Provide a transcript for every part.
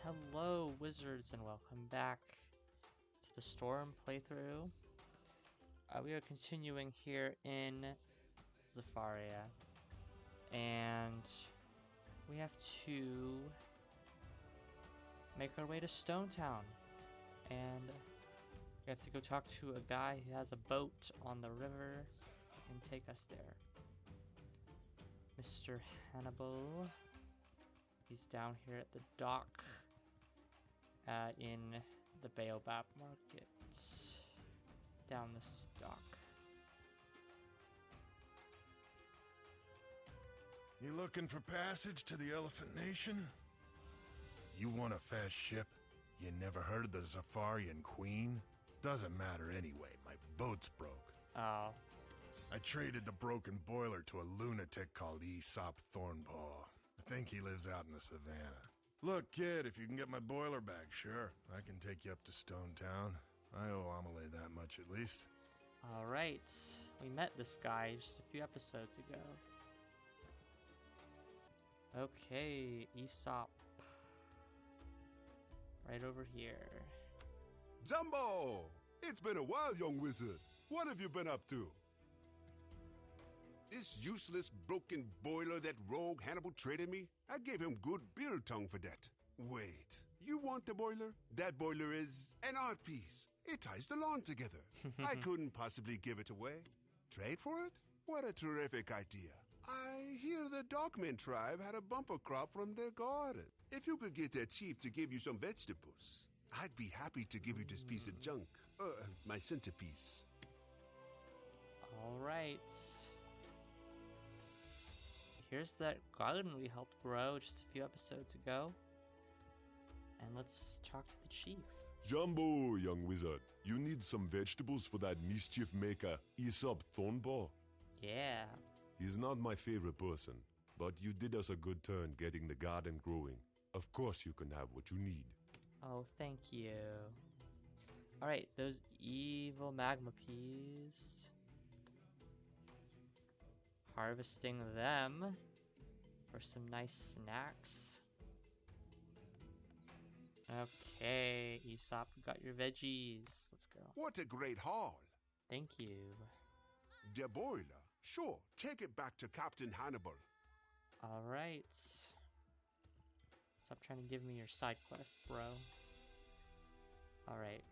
Hello, wizards, and welcome back to the Storm playthrough. We are continuing here in Zafaria, and we have to make our way to Stone Town, and we have to go talk to a guy who has a boat on the river and take us there. Mr. Hannibal. He's down here at the dock in the Baobab Market. Down this dock. You looking for passage to the Elephant Nation? You want a fast ship? You never heard of the Zafarian Queen? Doesn't matter anyway, my boat's broke. Oh. I traded the broken boiler to a lunatic called Aesop Thornpaw. I think he lives out in the savannah. Look, kid, if you can get my boiler back, sure. I can take you up to Stone Town. I owe Amelie that much at least. Alright. We met this guy just a few episodes ago. Okay, Aesop. Right over here. Jumbo! It's been a while, young wizard. What have you been up to? This useless broken boiler that rogue Hannibal traded me? I gave him good bill tongue for that. Wait, you want the boiler? That boiler is an art piece. It ties the lawn together. I couldn't possibly give it away. Trade for it? What a terrific idea. I hear the Dogman tribe had a bumper crop from their garden. If you could get their chief to give you some vegetables, I'd be happy to give you this piece of junk. My centerpiece. Alright. Here's that garden we helped grow just a few episodes ago. And let's talk to the chief. Jumbo, young wizard. You need some vegetables for that mischief maker, Aesop Thornpaw. Yeah. He's not my favorite person, but you did us a good turn getting the garden growing. Of course you can have what you need. Oh, thank you. Alright, those evil magma peas. Harvesting them for some nice snacks. Okay, Aesop, you got your veggies. Let's go. What a great haul. Thank you. The boiler? Sure, take it back to Captain Hannibal. Alright. Stop trying to give me your side quest, bro. Alright.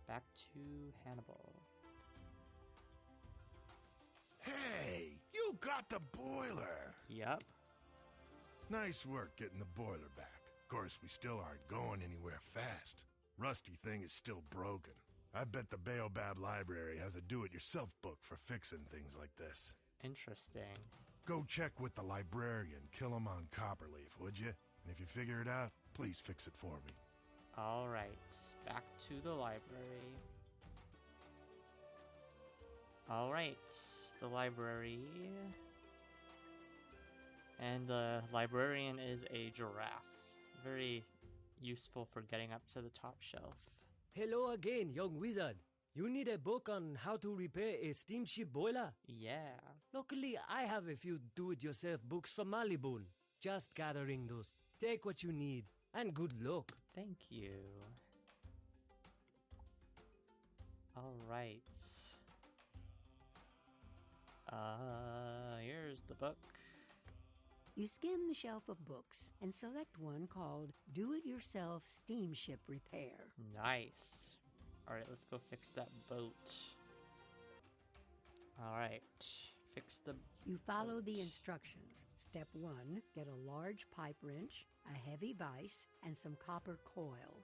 Back to Hannibal. Hey, you got the boiler! Yup. Nice work getting the boiler back. Of course, we still aren't going anywhere fast. Rusty thing is still broken. I bet the Baobab Library has a do-it-yourself book for fixing things like this. Interesting. Go check with the librarian, kill him on Copperleaf, would you? And if you figure it out, please fix it for me. Alright, back to the library. Alright, the library. And the librarian is a giraffe. Very useful for getting up to the top shelf. Hello again, young wizard. You need a book on how to repair a steamship boiler? Yeah. Luckily, I have a few do-it-yourself books from Malibu. Just gathering those. Take what you need, and good luck. Thank you. Alright. Here's the book. You skim the shelf of books and select one called Do-It-Yourself Steamship Repair. Nice. Alright, let's go fix that boat. Alright, fix the You follow the boat. instructions. Step 1, get a large pipe wrench, a heavy vise, and some copper coil.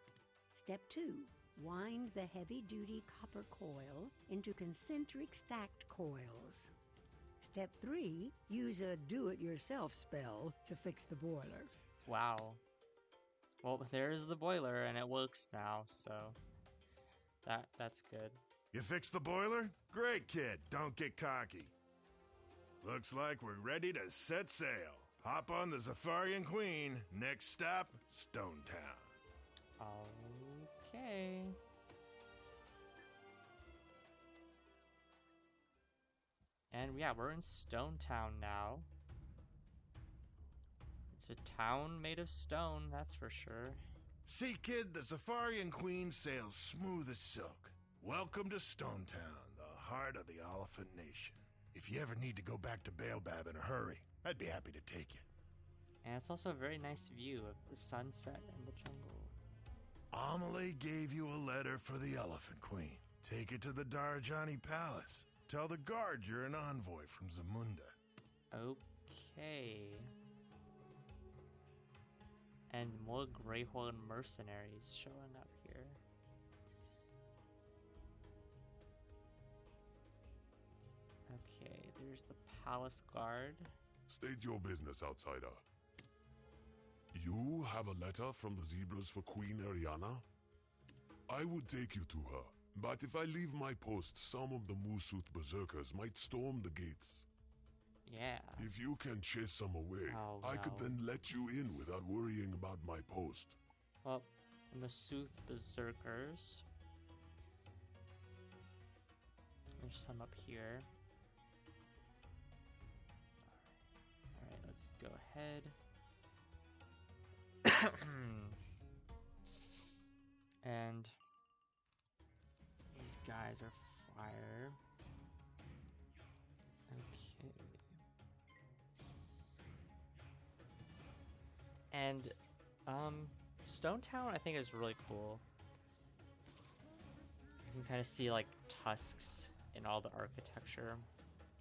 Step 2, wind the heavy-duty copper coil into concentric stacked coils. Step 3, use a do-it-yourself spell to fix the boiler. Wow. Well, there's the boiler, and it works now, so that's good. You fixed the boiler? Great, kid. Don't get cocky. Looks like we're ready to set sail. Hop on the Zafarian Queen. Next stop, Stone Town. Okay. And yeah, we're in Stone Town now. It's a town made of stone, that's for sure. See, kid, the Safarian Queen sails smooth as silk. Welcome to Stone Town, the heart of the Elephant Nation. If you ever need to go back to Baobab in a hurry, I'd be happy to take you. And it's also a very nice view of the sunset and the jungle. Amelie gave you a letter for the Elephant Queen. Take it to the Darajani Palace. Tell the guard you're an envoy from Zamunda. Okay. And more Greyhorn mercenaries showing up here. Okay, there's the palace guard. State your business, outsider. You have a letter from the zebras for Queen Ariana? I would take you to her, but if I leave my post, some of the Musuth berserkers might storm the gates. Yeah. If you can chase some away, Oh, I could no. then let you in without worrying about my post. Well, Musuth berserkers. There's some up here. Alright, let's go ahead. And these guys are fire. Okay. And Stone Town I think is really cool. You can kind of see like tusks in all the architecture,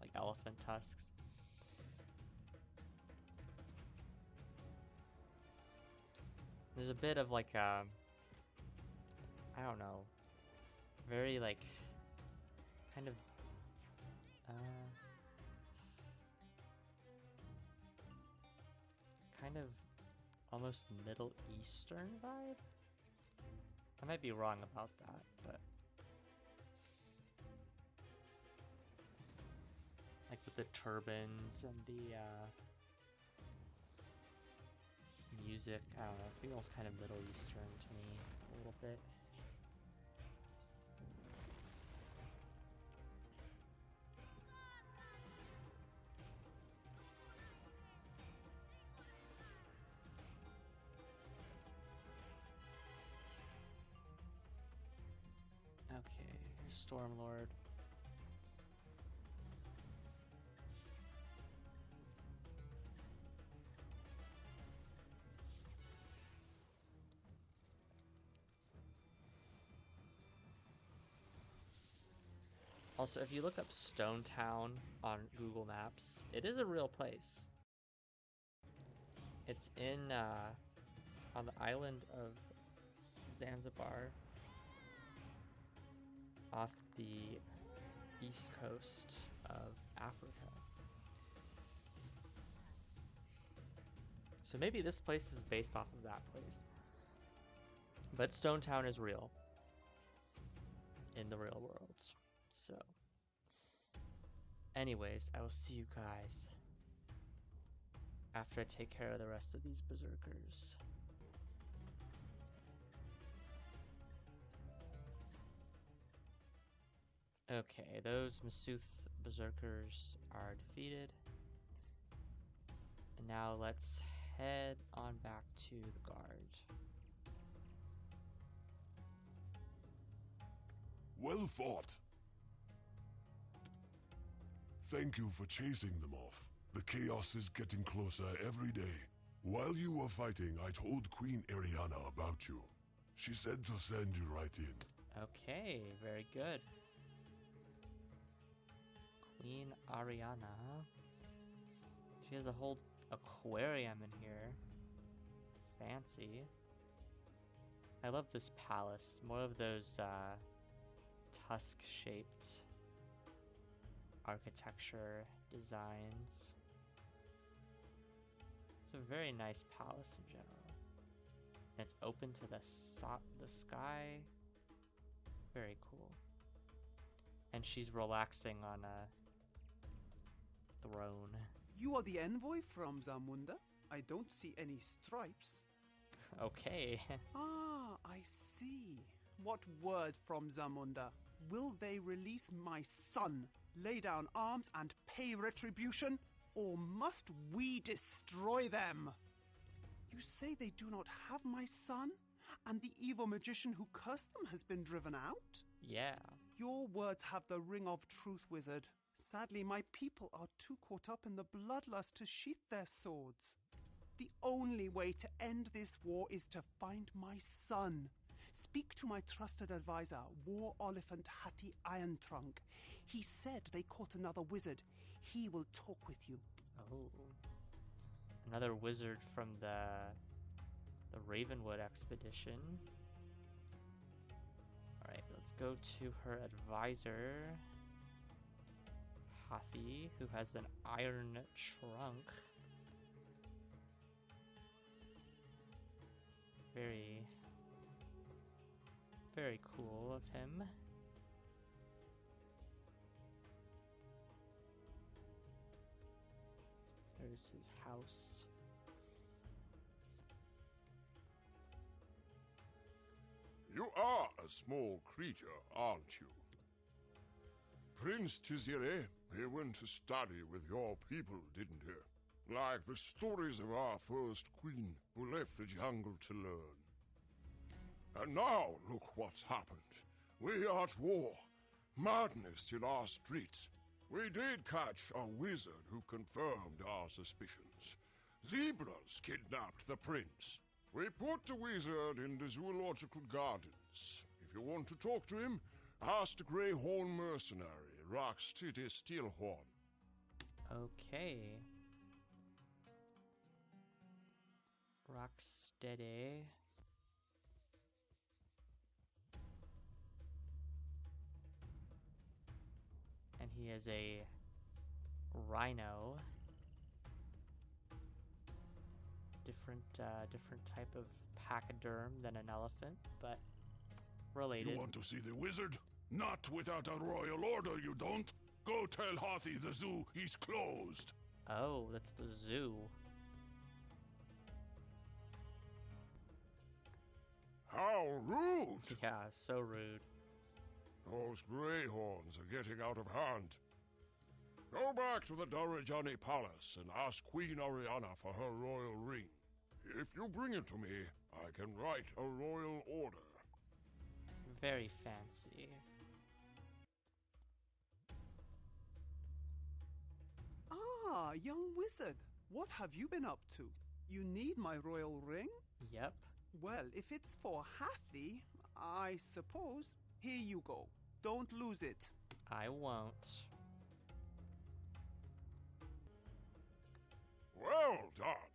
like elephant tusks. There's a bit of like I don't know, very like kind of kind of almost Middle Eastern vibe. I might be wrong about that, but like with the turbans and the music, I don't know, it feels kind of Middle Eastern to me a little bit. Okay, Stormlord. Also, if you look up Stone Town on Google Maps, it is a real place. It's in on the island of Zanzibar, off the east coast of Africa. So maybe this place is based off of that place. But Stone Town is real in the real world. So, anyways, I will see you guys after I take care of the rest of these berserkers. Okay, those Musuth berserkers are defeated. And now let's head on back to the guard. Well fought. Thank you for chasing them off. The chaos is getting closer every day. While you were fighting, I told Queen Ariana about you. She said to send you right in. Okay, very good. Queen Ariana. She has a whole aquarium in here. Fancy. I love this palace. More of those tusk-shaped architecture designs. It's a very nice palace in general. And it's open to the sky. Very cool. And she's relaxing on a throne. You are the envoy from Zamunda? I don't see any stripes. Okay. Ah, I see. What word from Zamunda? Will they release my son, lay down arms and pay retribution? Or must we destroy them? You say they do not have my son? And the evil magician who cursed them has been driven out? Yeah. Your words have the ring of truth, wizard. Sadly, my people are too caught up in the bloodlust to sheath their swords. The only way to end this war is to find my son. Speak to my trusted advisor, War Oliphant Hathi Iron Trunk. He said they caught another wizard. He will talk with you. Oh. Another wizard from the Ravenwood expedition. Alright, let's go to her advisor, Hathi, who has an iron trunk. Very, very cool of him. There's his house. You are a small creature, aren't you? Prince Tizire, he went to study with your people, didn't he? Like the stories of our first queen who left the jungle to learn. And now, look what's happened. We are at war. Madness in our streets. We did catch a wizard who confirmed our suspicions. Zebras kidnapped the prince. We put the wizard in the zoological gardens. If you want to talk to him, ask the Greyhorn mercenary, Rocksteady Steelhorn. Okay. Rocksteady. And he is a rhino. Different type of pachyderm than an elephant, but related. You want to see the wizard? Not without a royal order, you don't. Go tell Hathi the zoo he's closed. Oh, that's the zoo. How rude! Yeah, so rude. Those Greyhorns are getting out of hand. Go back to the Darajani Palace and ask Queen Oriana for her royal ring. If you bring it to me, I can write a royal order. Very fancy. Ah, young wizard. What have you been up to? You need my royal ring? Yep. Well, if it's for Hathi, I suppose. Here you go. Don't lose it. I won't. Well done!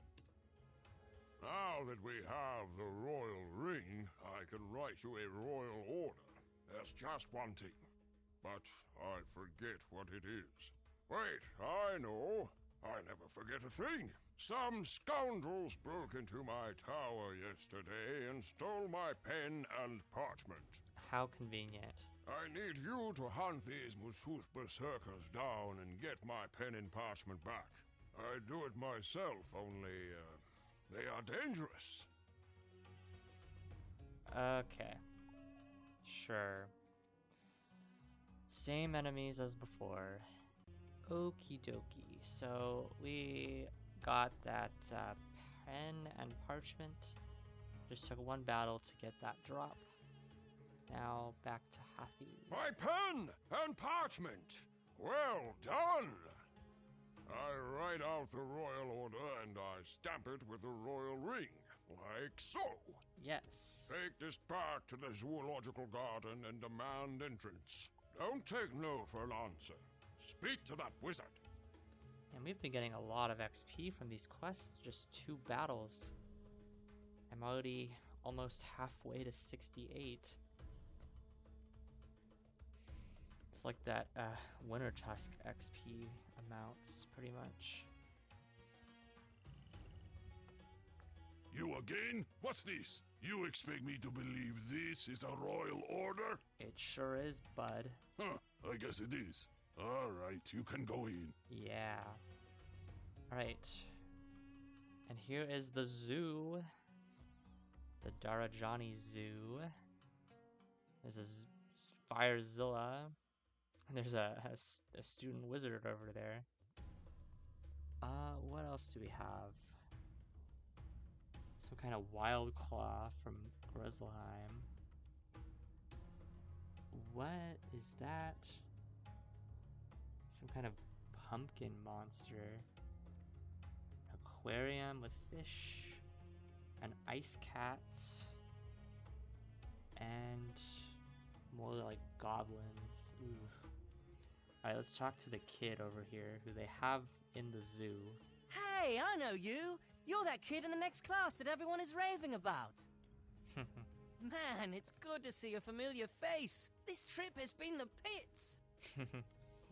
Now that we have the royal ring, I can write you a royal order. There's just one thing, but I forget what it is. Wait, I know. I never forget a thing. Some scoundrels broke into my tower yesterday and stole my pen and parchment. How convenient. I need you to hunt these Musuth berserkers down and get my pen and parchment back. I do it myself, only, they are dangerous. Okay. Sure. Same enemies as before. Okie dokie. So we got that pen and parchment. Just took one battle to get that drop. Now back to Hathi. My pen and parchment! Well done! I write out the royal order and I stamp it with the royal ring, like so. Yes. Take this back to the zoological garden and demand entrance. Don't take no for an answer. Speak to that wizard. And we've been getting a lot of XP from these quests, just 2 battles. I'm already almost halfway to 68. It's like that Winter Tusk XP amounts, pretty much. You again? What's this? You expect me to believe this is a royal order? It sure is, bud. Huh, I guess it is. Alright, you can go in. Yeah. Alright. And here is the zoo. The Darajani Zoo. There's a Firezilla. And there's a student wizard over there. What else do we have? Some kind of wild claw from Grizzleheim. What is that? Some kind of pumpkin monster. Aquarium with fish. An ice cat. And more like goblins. Ooh. Alright, let's talk to the kid over here who they have in the zoo. Hey, I know you! You're that kid in the next class that everyone is raving about. Man, it's good to see a familiar face. This trip has been the pits.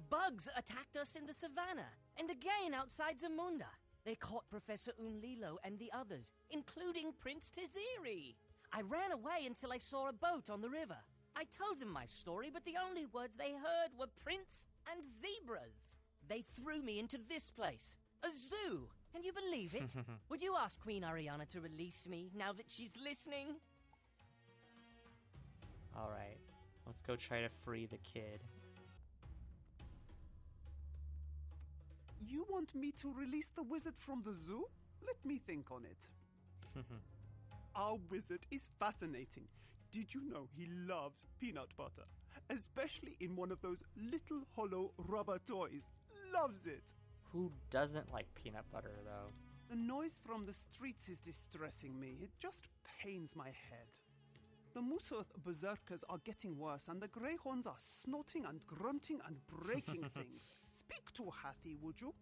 Bugs attacked us in the savannah, and again outside Zamunda. They caught Professor Unlilo and the others, including Prince Tiziri. I ran away until I saw a boat on the river. I told them my story, but the only words they heard were prince and zebras. They threw me into this place, a zoo. Can you believe it? Would you ask Queen Ariana to release me now that she's listening? Alright, let's go try to free the kid. You want me to release the wizard from the zoo? Let me think on it. Our wizard is fascinating. Did you know he loves peanut butter? Especially in one of those little hollow rubber toys. Loves it! Who doesn't like peanut butter, though? The noise from the streets is distressing me. It just pains my head. The Moosearth berserkers are getting worse, and the greyhorns are snorting and grunting and breaking things. Speak to Hathi, would you?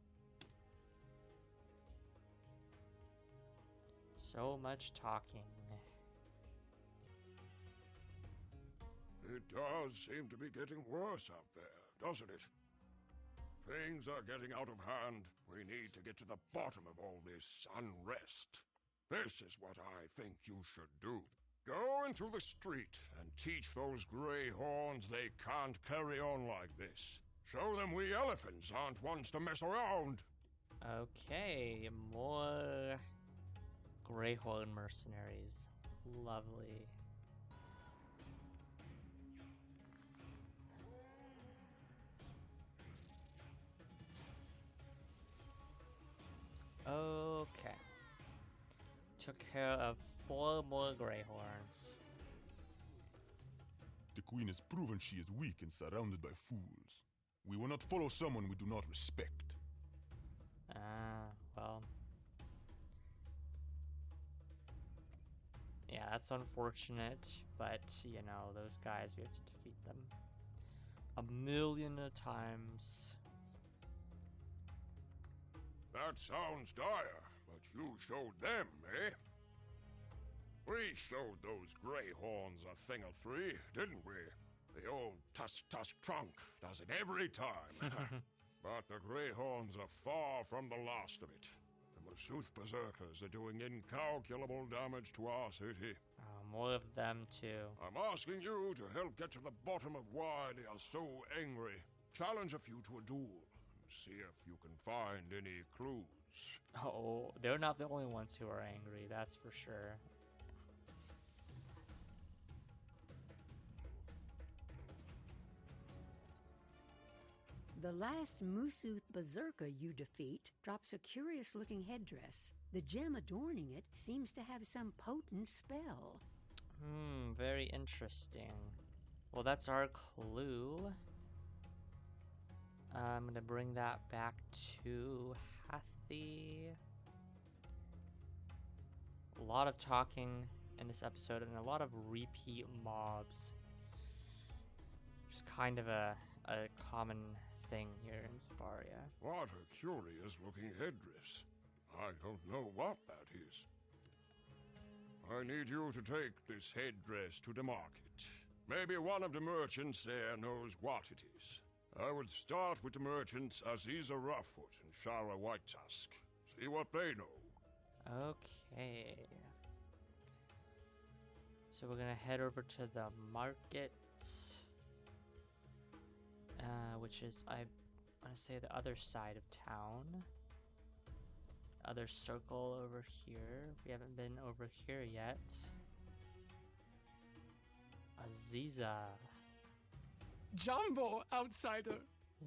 So much talking. It does seem to be getting worse out there, doesn't it? Things are getting out of hand. We need to get to the bottom of all this unrest. This is what I think you should do. Go into the street and teach those greyhorns they can't carry on like this. Show them we elephants aren't ones to mess around. Okay, more greyhorn mercenaries. Lovely. Okay. Took care of 4 more greyhorns. The queen has proven she is weak and surrounded by fools. We will not follow someone we do not respect. Well. Yeah, that's unfortunate, but, you know, those guys, we have to defeat them. 1,000,000 times. That sounds dire, but you showed them, eh? We showed those greyhorns a thing or three, didn't we? The old tusk trunk does it every time. But the greyhorns are far from the last of it. The Moosearth berserkers are doing incalculable damage to our city. More of them, too. I'm asking you to help get to the bottom of why they are so angry. Challenge a few to a duel. See if you can find any clues. Oh, they're not the only ones who are angry, that's for sure. The last Moosearth berserker you defeat drops a curious-looking headdress. The gem adorning it seems to have some potent spell. Very interesting. Well, that's our clue. I'm gonna bring that back to Hathi. A lot of talking in this episode and a lot of repeat mobs. Just kind of a common thing here in Zafaria. What a curious looking headdress. I don't know what that is. I need you to take this headdress to the market. Maybe one of the merchants there knows what it is. I would start with the merchants Aziza Roughfoot and Shara Whitetusk. See what they know. Okay. So we're gonna head over to the market. Which is, I want to say, the other side of town. Other circle over here. We haven't been over here yet. Aziza. Jumbo, outsider!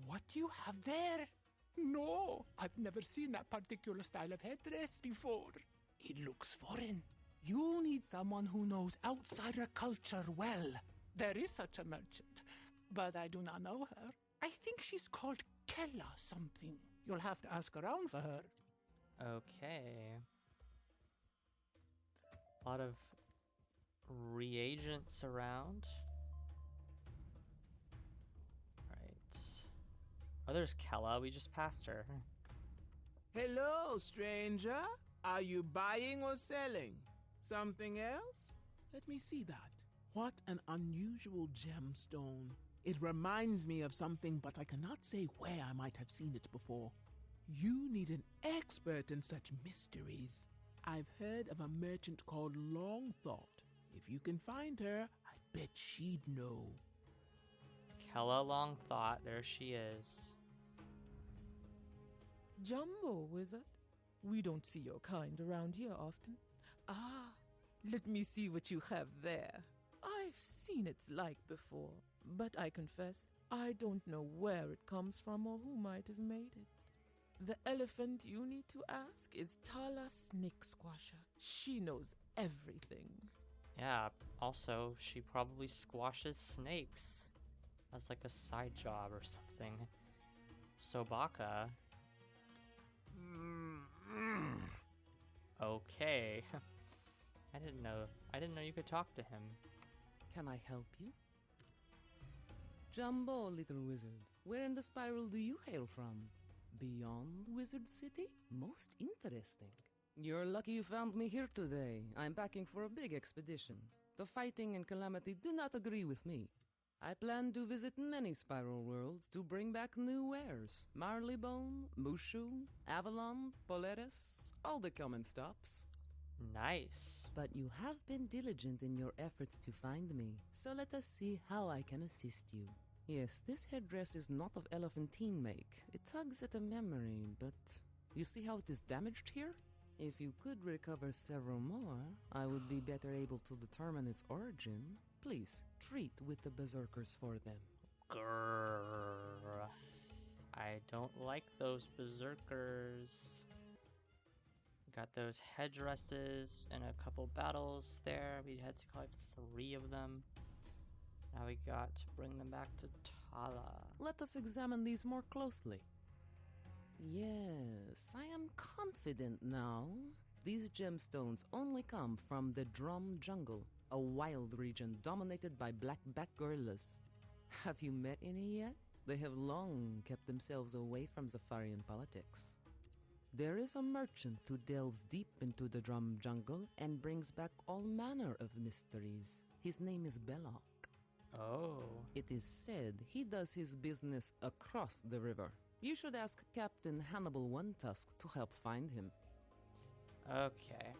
What do you have there? No, I've never seen that particular style of headdress before. It looks foreign. You need someone who knows outsider culture well. There is such a merchant, but I do not know her. I think she's called Kella something. You'll have to ask around for her. Okay. A lot of reagents around. Right. Oh, there's Kella. We just passed her. Hello, stranger. Are you buying or selling? Something else? Let me see that. What an unusual gemstone. It reminds me of something, but I cannot say where I might have seen it before. You need an expert in such mysteries. I've heard of a merchant called Longthought. If you can find her, I bet she'd know. Kella Longthought. There she is. Jumbo, wizard. We don't see your kind around here often. Ah, let me see what you have there. I've seen its like before, but I confess, I don't know where it comes from or who might have made it. The elephant you need to ask is Tala Snake Squasher. She knows everything. Yeah, also, she probably squashes snakes as like a side job or something. Sobaka. Okay. I didn't know you could talk to him. Can I help you? Jumbo, little wizard. Where in the spiral do you hail from? Beyond Wizard City? Most interesting. You're lucky you found me here today. I'm packing for a big expedition. The fighting and calamity do not agree with me. I plan to visit many spiral worlds to bring back new wares. Marleybone, Mushu, Avalon, Polaris, all the common stops. Nice. But you have been diligent in your efforts to find me, so let us see how I can assist you. Yes, this headdress is not of elephantine make. It tugs at a memory, but you see how it is damaged here? If you could recover several more, I would be better able to determine its origin. Please, treat with the berserkers for them. Grrr. I don't like those berserkers. Got those headdresses and a couple battles there. We had to collect 3 of them. Now we got to bring them back to Tala. Let us examine these more closely. Yes, I am confident now. These gemstones only come from the Drum Jungle, a wild region dominated by blackback gorillas. Have you met any yet? They have long kept themselves away from Zafarian politics. There is a merchant who delves deep into the Drum Jungle and brings back all manner of mysteries. His name is Belloc. Oh. It is said he does his business across the river. You should ask Captain Hannibal One Tusk to help find him. Okay.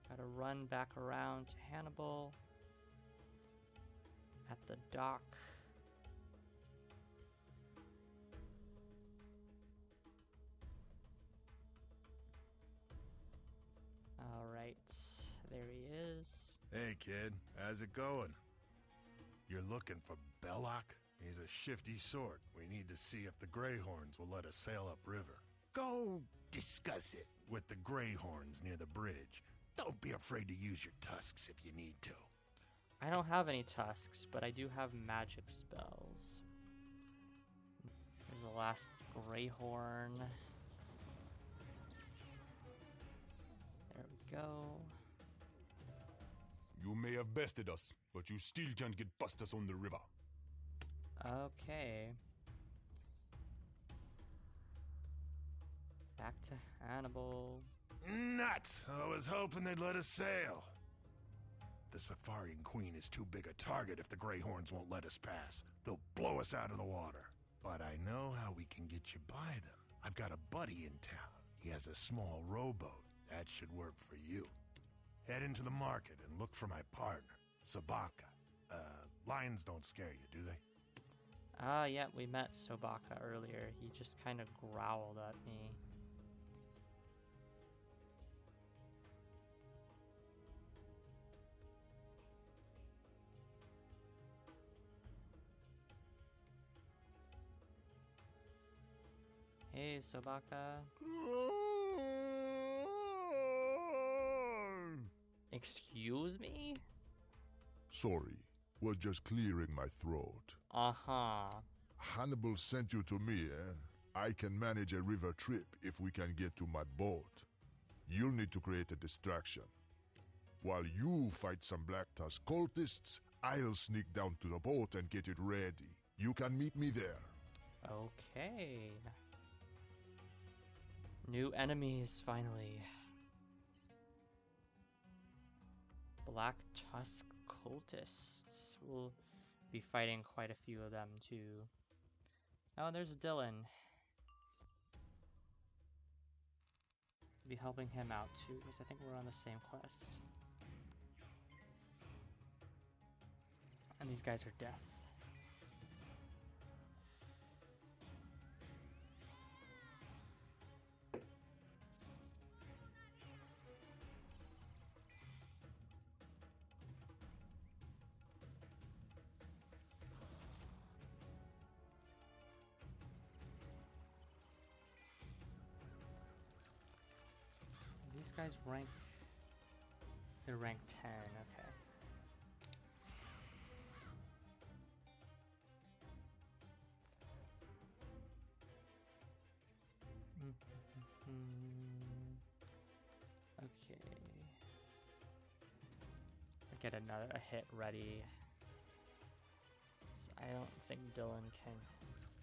Gotta run back around to Hannibal. At the dock. Alright. There he is. Hey, kid. How's it going? You're looking for Belloc? He's a shifty sort. We need to see if the Greyhorns will let us sail upriver. Go discuss it. With the Greyhorns near the bridge. Don't be afraid to use your tusks if you need to. I don't have any tusks, but I do have magic spells. Here's the last Greyhorn. There we go. You may have bested us, but you still can't get past us on the river. Okay. Back to Hannibal. Nuts! I was hoping they'd let us sail. The Safarian Queen is too big a target if the Greyhorns won't let us pass. They'll blow us out of the water. But I know how we can get you by them. I've got a buddy in town. He has a small rowboat. That should work for you. Head into the market and look for my partner, Sobaka. Lions don't scare you, do they? Yeah, we met Sobaka earlier. He just kind of growled at me. Hey, Sobaka. Excuse me? Sorry, was just clearing my throat. Uh-huh. Hannibal sent you to me, eh? I can manage a river trip if we can get to my boat. You'll need to create a distraction. While you fight some Black Tusk cultists, I'll sneak down to the boat and get it ready. You can meet me there. Okay. New enemies, finally. Black Tusk cultists. We'll be fighting quite a few of them, too. Oh, there's Dylan. Be helping him out, too, because I think we're on the same quest. And these guys are death. These guys rank... They're rank 10, okay. Okay. I get a hit ready. I don't think Dylan can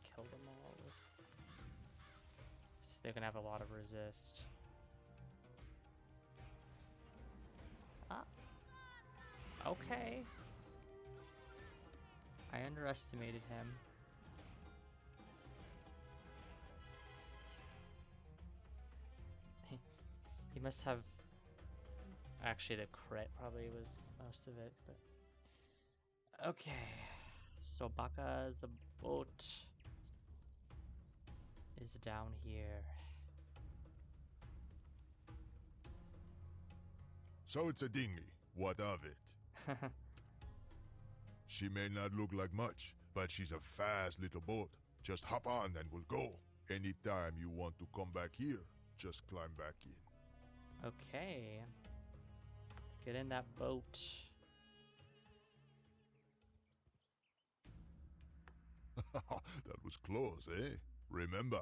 kill them all with... So they're gonna have a lot of resist. Ah. Okay. I underestimated him. He must have... Actually, the crit probably was most of it, but... Okay. So Baka's boat is down here. So it's a dinghy. What of it? She may not look like much, but she's a fast little boat. Just hop on and we'll go. Anytime you want to come back here, just climb back in. Okay. Let's get in that boat. That was close, eh? Remember,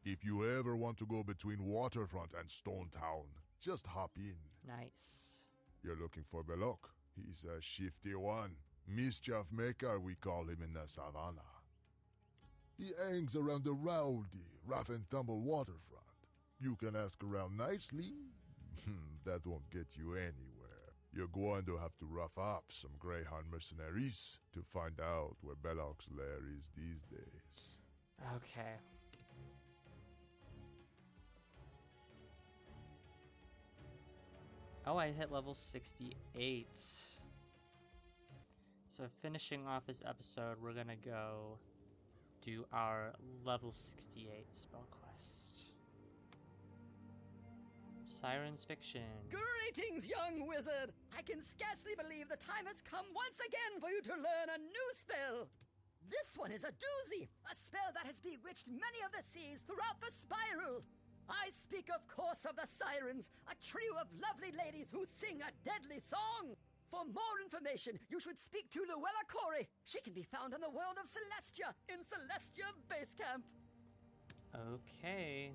if you ever want to go between Waterfront and Stone Town, just hop in. Nice. You're looking for Belloc. He's a shifty one. Mischief maker, we call him in the savannah. He hangs around the rowdy, rough and tumble waterfront. You can ask around nicely. That won't get you anywhere. You're going to have to rough up some Greyhound mercenaries to find out where Belloc's lair is these days. Okay. Oh, I hit level 68. So finishing off this episode, we're gonna go do our level 68 spell quest. Siren's Fiction. Greetings, young wizard! I can scarcely believe the time has come once again for you to learn a new spell. This one is a doozy, a spell that has bewitched many of the seas throughout the spiral. I speak, of course, of the Sirens, a trio of lovely ladies who sing a deadly song. For more information, you should speak to Luella Corey. She can be found in the world of Celestia, in Celestia Base Camp. Okay.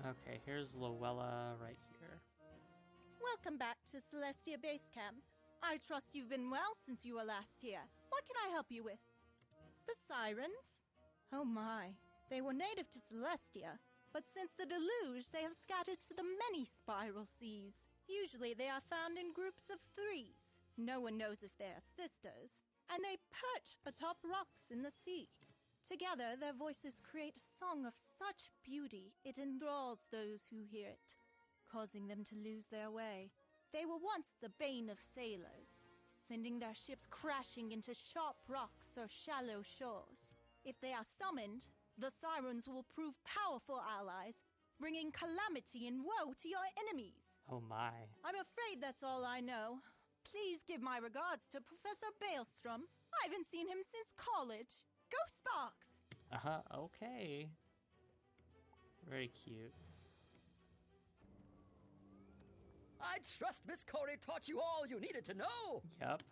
Okay, here's Luella right here. Welcome back to Celestia Base Camp. I trust you've been well since you were last here. What can I help you with? The Sirens? Oh my, they were native to Celestia, but since the deluge they have scattered to the many spiral seas. Usually they are found in groups of 3s. No one knows if they are sisters, and they perch atop rocks in the sea. Together their voices create a song of such beauty it enthralls those who hear it, causing them to lose their way. They were once the bane of sailors, sending their ships crashing into sharp rocks or shallow shores. If they are summoned, the Sirens will prove powerful allies, bringing calamity and woe to your enemies. Oh my. I'm afraid that's all I know. Please give my regards to Professor Baelstrom. I haven't seen him since college. Go Sparks! Okay. Very cute. I trust Miss Corey taught you all you needed to know. Yep.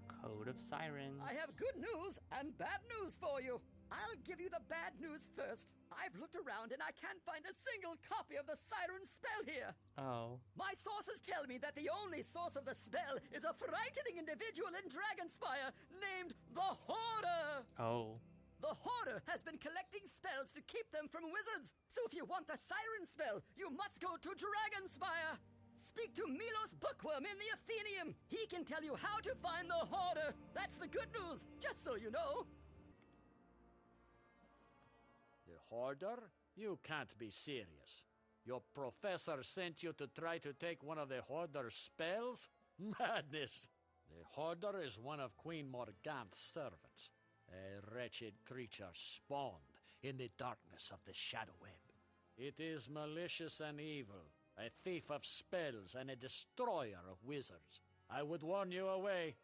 Code of Sirens. I have good news and bad news for you. I'll give you the bad news first. I've looked around and I can't find a single copy of the siren spell here. Oh. My sources tell me that the only source of the spell is a frightening individual in Dragonspire named the Hoarder. Oh. The Hoarder has been collecting spells to keep them from wizards. So if you want the siren spell, you must go to Dragonspire. Speak to Milos Bookworm in the Athenaeum. He can tell you how to find the Hoarder. That's the good news, just so you know. The Hoarder? You can't be serious. Your professor sent you to try to take one of the Hoarder's spells? Madness! The Hoarder is one of Queen Morgant's servants, a wretched creature spawned in the darkness of the Shadow Web. It is malicious and evil, a thief of spells and a destroyer of wizards. I would warn you away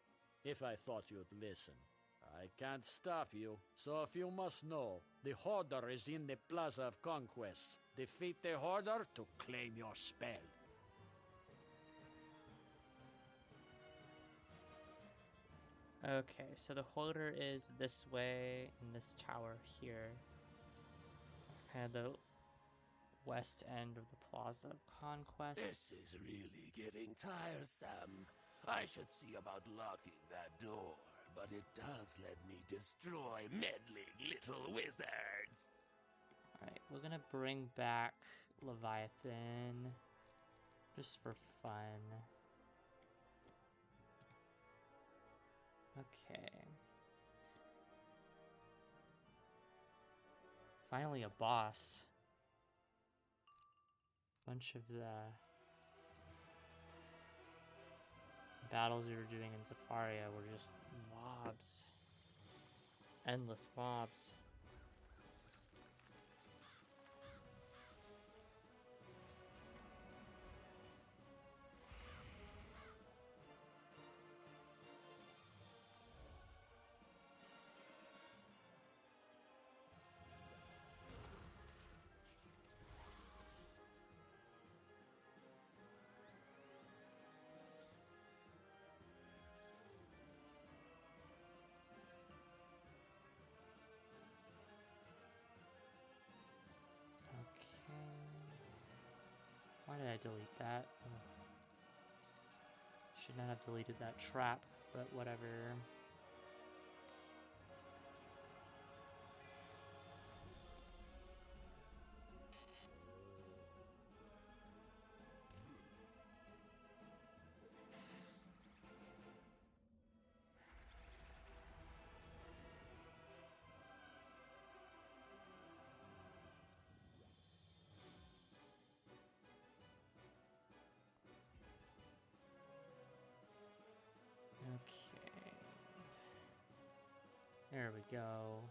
if I thought you'd listen. I can't stop you, so if you must know, the Hoarder is in the Plaza of Conquests. Defeat the Hoarder to claim your spell. Okay, so the Hoarder is this way in this tower here. Kind of the west end of the Plaza of Conquest. This is really getting tiresome. I should see about locking that door, but it does let me destroy meddling little wizards. Alright, we're gonna bring back Leviathan just for fun. Okay. Finally a boss. Bunch of the battles we were doing in Zafaria were just mobs. Endless mobs. Why did I delete that? Oh. Should not have deleted that trap, but whatever. Okay. There we go.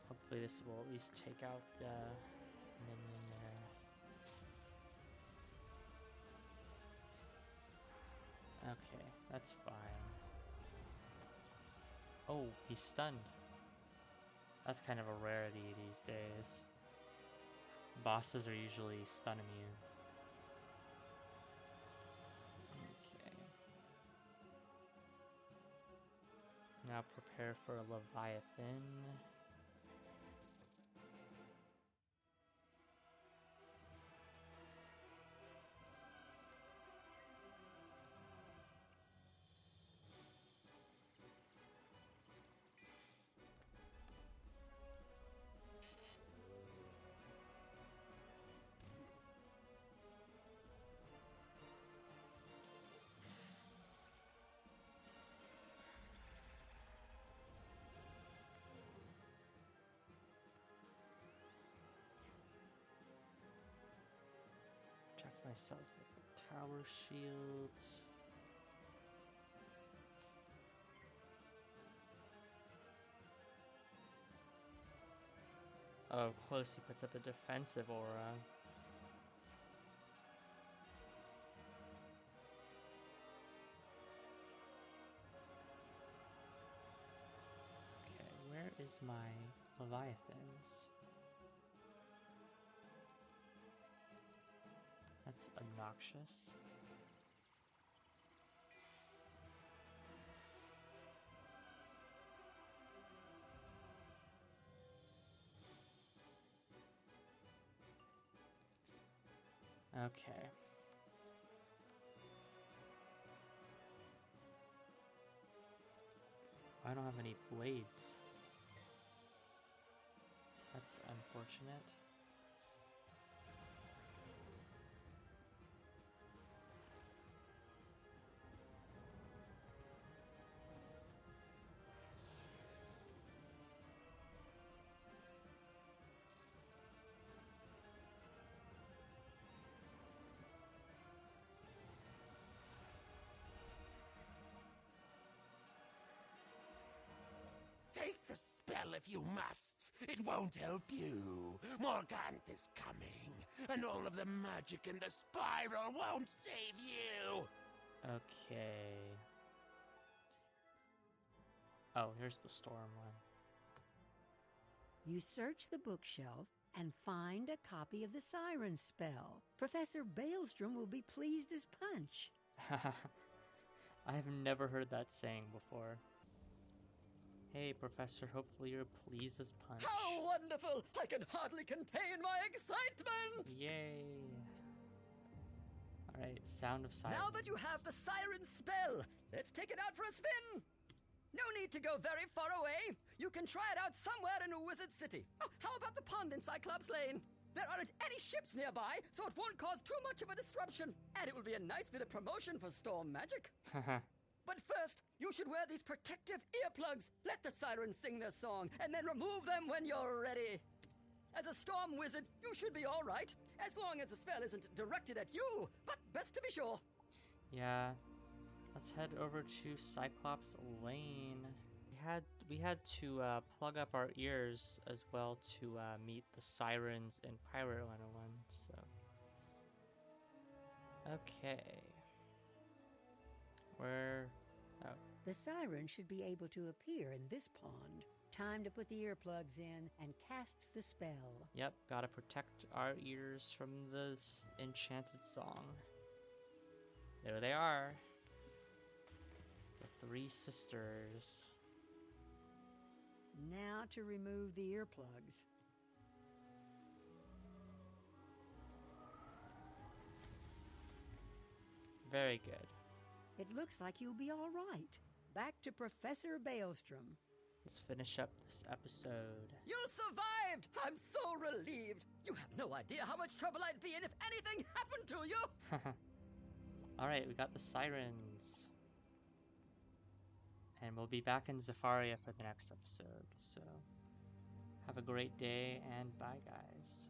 Hopefully this will at least take out the minion there. Okay, that's fine. Oh, he's stunned. That's kind of a rarity these days. Bosses are usually stun immune. Okay. Now prepare for a Leviathan. Myself with the tower shields. Oh, close, he puts up a defensive aura. is my Leviathans? That's obnoxious. Okay. I don't have any blades. That's unfortunate. Take the spell if you must. It won't help you. Morgant is coming, and all of the magic in the spiral won't save you. Okay. Oh, here's the storm one. You search the bookshelf and find a copy of the Siren Spell. Professor Baelstrom will be pleased as punch. I have never heard that saying before. Hey, Professor, hopefully you're pleased as punch. How wonderful! I can hardly contain my excitement! Yay! Alright, Sound of Silence. Now that you have the Siren Spell, let's take it out for a spin! No need to go very far away. You can try it out somewhere in a wizard city. Oh, how about the pond in Cyclops Lane? There aren't any ships nearby, so it won't cause too much of a disruption. And it will be a nice bit of promotion for storm magic. But first, you should wear these protective earplugs. Let the sirens sing their song, and then remove them when you're ready. As a storm wizard, you should be all right, as long as the spell isn't directed at you. But best to be sure. Yeah, let's head over to Cyclops Lane. We had to plug up our ears as well to meet the sirens in Pirate 101. So, okay. Where? Oh. The siren should be able to appear in this pond. Time to put the earplugs in and cast the spell. Yep, gotta protect our ears from this enchanted song. There they are. The three sisters. Now to remove the earplugs. Very good. It looks like you'll be all right. Back to Professor Baelstrom. Let's finish up this episode. You survived! I'm so relieved. You have no idea how much trouble I'd be in if anything happened to you. Alright, we got the sirens. And we'll be back in Zafaria for the next episode. So, have a great day and bye, guys.